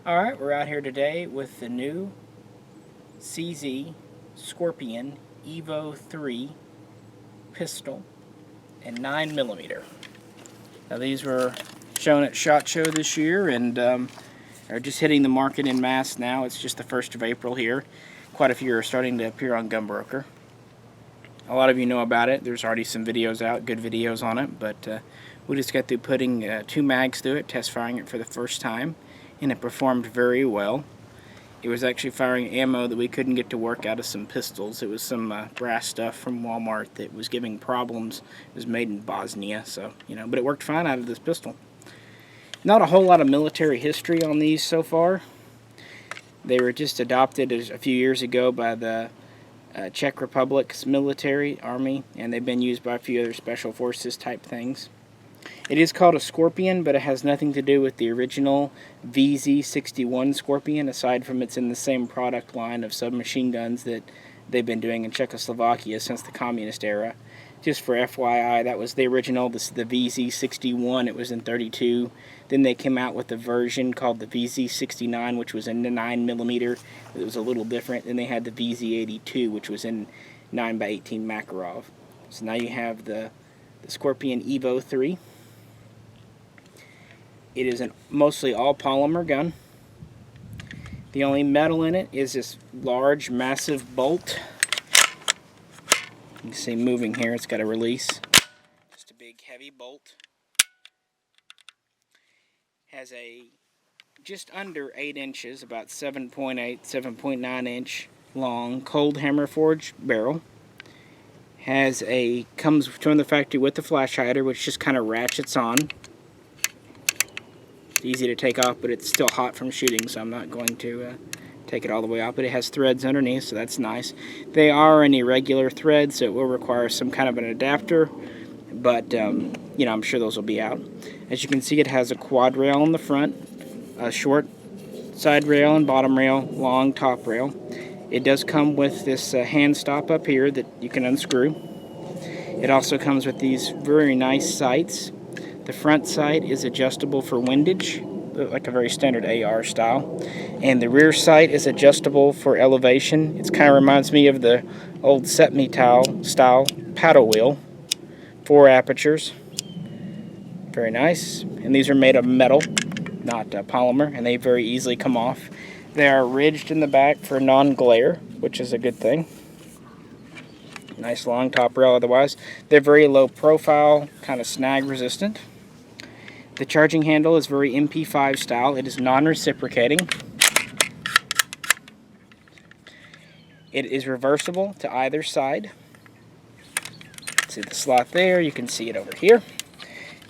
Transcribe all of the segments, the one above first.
Alright, we're out here today with the new CZ Scorpion Evo-3 pistol and 9mm. Now these were shown at SHOT Show this year and are just hitting the market in mass now. It's just the 1st of April here. Quite a few are starting to appear on Gunbroker. A lot of you know about it. There's already some videos out, good videos on it, but we just got through putting 2 mags through it, test firing it for the first time, and it performed very well. It was actually firing ammo that we couldn't get to work out of some pistols. It was some brass stuff from Walmart that was giving problems. It was made in Bosnia, so, but it worked fine out of this pistol. Not a whole lot of military history on these so far. They were just adopted a few years ago by the Czech Republic's military army, and they've been used by a few other special forces type things. It is called a Scorpion, but it has nothing to do with the original VZ61 Scorpion, aside from it's in the same product line of submachine guns that they've been doing in Czechoslovakia since the communist era. Just for FYI, that was the original, the VZ61, it was in '32. Then they came out with a version called the VZ69, which was in the 9mm. It was a little different. Then they had the VZ82, which was in 9x18 Makarov. So now you have the Scorpion Evo-3. It is a mostly all polymer gun. The only metal in it is this large, massive bolt. You can see moving here, it's got a release. Just a big, heavy bolt. Has a just under 8 inches, about 7.8, 7.9 inch long, cold hammer forged barrel. Comes from the factory with the flash hider, which just kind of ratchets on. It's easy to take off, but it's still hot from shooting, so I'm not going to take it all the way off. But it has threads underneath, so that's nice. They are an irregular thread, so it will require some kind of an adapter, but I'm sure those will be out. As you can see, it has a quad rail on the front, a short side rail and bottom rail, long top rail. It does come with this hand stop up here that you can unscrew. It also comes with these very nice sights. The front sight is adjustable for windage, like a very standard AR style. And the rear sight is adjustable for elevation. It kind of reminds me of the old Setme style paddle wheel. 4 apertures. Very nice. And these are made of metal, not polymer, and they very easily come off. They are ridged in the back for non-glare, which is a good thing. Nice long top rail otherwise. They're very low profile, kind of snag resistant. The charging handle is very MP5 style. It is non-reciprocating. It is reversible to either side. See the slot there, you can see it over here.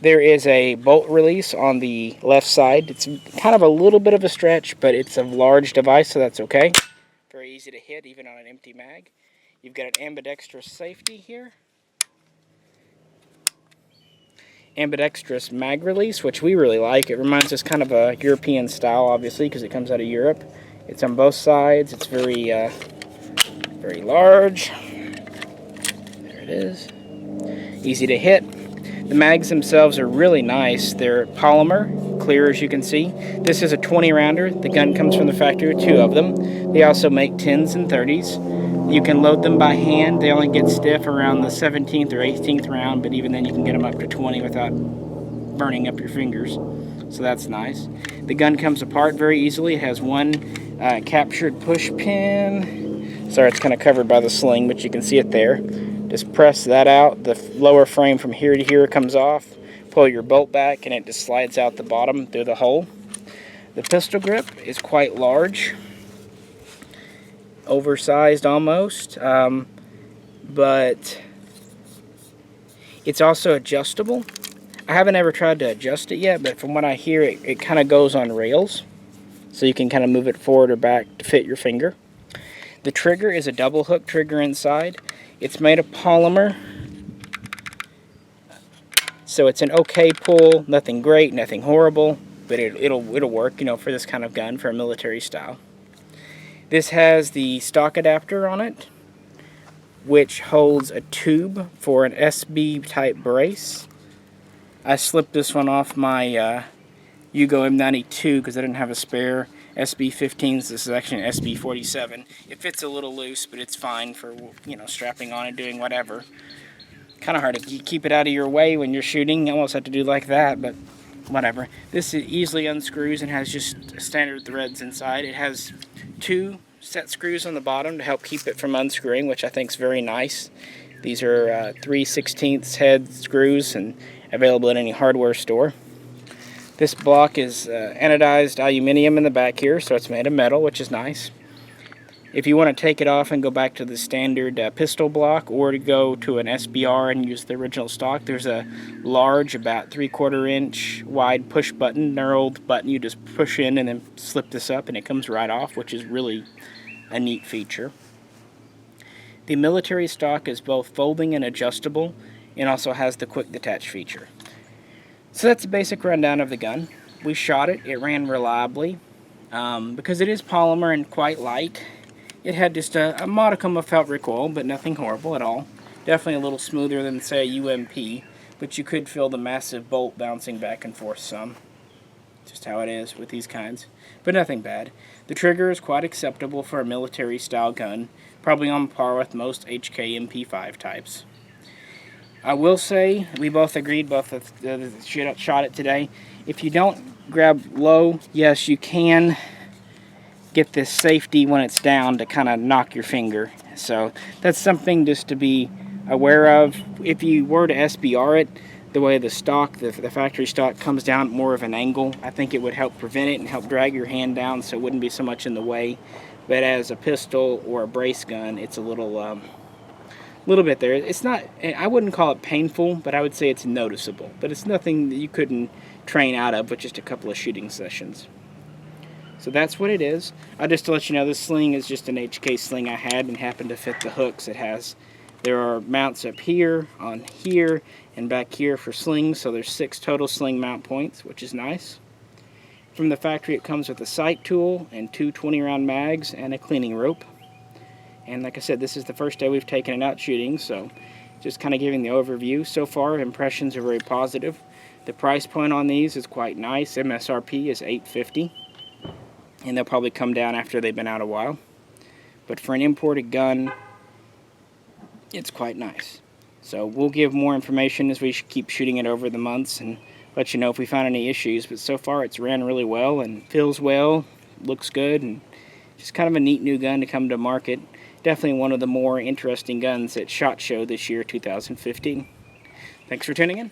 There is a bolt release on the left side. It's kind of a little bit of a stretch, but it's a large device, so that's okay. Very easy to hit, even on an empty mag. You've got an ambidextrous safety here. Ambidextrous mag release, which we really like. It reminds us kind of a European style, obviously, because it comes out of Europe. It's on both sides. It's very, very large. There it is. Easy to hit. The mags themselves are really nice. They're polymer, clear as you can see. This is a 20 rounder. The gun comes from the factory with 2 of them. They also make 10s and 30s. You can load them by hand. They only get stiff around the 17th or 18th round, but even then you can get them up to 20 without burning up your fingers. So that's nice. The gun comes apart very easily. It has one captured push pin. Sorry, it's kind of covered by the sling, but you can see it there. Just press that out. The lower frame from here to here comes off. Pull your bolt back and it just slides out the bottom through the hole. The pistol grip is quite large. Oversized almost. But it's also adjustable. I haven't ever tried to adjust it yet, but from what I hear, it kind of goes on rails. So you can kind of move it forward or back to fit your finger. The trigger is a double hook trigger inside. It's made of polymer, so it's an okay pull, nothing great, nothing horrible, but it'll work, for this kind of gun, for a military style. This has the stock adapter on it, which holds a tube for an SB type brace. I slipped this one off my Yugo M92 because I didn't have a spare. SB15s. This is actually an SB47. It fits a little loose, but it's fine for, you know, strapping on and doing whatever. Kind of hard to keep it out of your way when you're shooting. You almost have to do like that, but whatever. This easily unscrews and has just standard threads inside. It has 2 set screws on the bottom to help keep it from unscrewing, which I think is very nice. These are 3/16 head screws and available at any hardware store. This block is anodized aluminum in the back here, so it's made of metal, which is nice. If you want to take it off and go back to the standard pistol block, or to go to an SBR and use the original stock, there's a large, about 3/4 inch wide push button, knurled button. You just push in and then slip this up and it comes right off, which is really a neat feature. The military stock is both folding and adjustable, and also has the quick detach feature. So that's a basic rundown of the gun. We shot it. It ran reliably. Because it is polymer and quite light, it had just a modicum of felt recoil, but nothing horrible at all. Definitely a little smoother than, say, a UMP, but you could feel the massive bolt bouncing back and forth some. Just how it is with these kinds, but nothing bad. The trigger is quite acceptable for a military-style gun, probably on par with most HK MP5 types. I will say, we both agreed, both of the shot it today, if you don't grab low, yes, you can get this safety when it's down to kind of knock your finger. So that's something just to be aware of. If you were to SBR it, the way the stock, the factory stock comes down at more of an angle, I think it would help prevent it and help drag your hand down so it wouldn't be so much in the way. But as a pistol or a brace gun, it's a little bit there. It's not, I wouldn't call it painful, but I would say it's noticeable. But it's nothing that you couldn't train out of with just a couple of shooting sessions. So that's what it is. Just to let you know, this sling is just an HK sling I had and happened to fit the hooks it has. There are mounts up here, on here, and back here for slings, so there's 6 total sling mount points, which is nice. From the factory it comes with a sight tool and 2 20-round mags and a cleaning rope. And like I said, this is the first day we've taken it out shooting, so just kind of giving the overview. So far, impressions are very positive. The price point on these is quite nice. MSRP is $850. And they'll probably come down after they've been out a while. But for an imported gun, it's quite nice. So we'll give more information as we keep shooting it over the months and let you know if we found any issues. But so far it's ran really well and feels well, looks good, and just kind of a neat new gun to come to market. Definitely one of the more interesting guns at SHOT Show this year, 2015. Thanks for tuning in.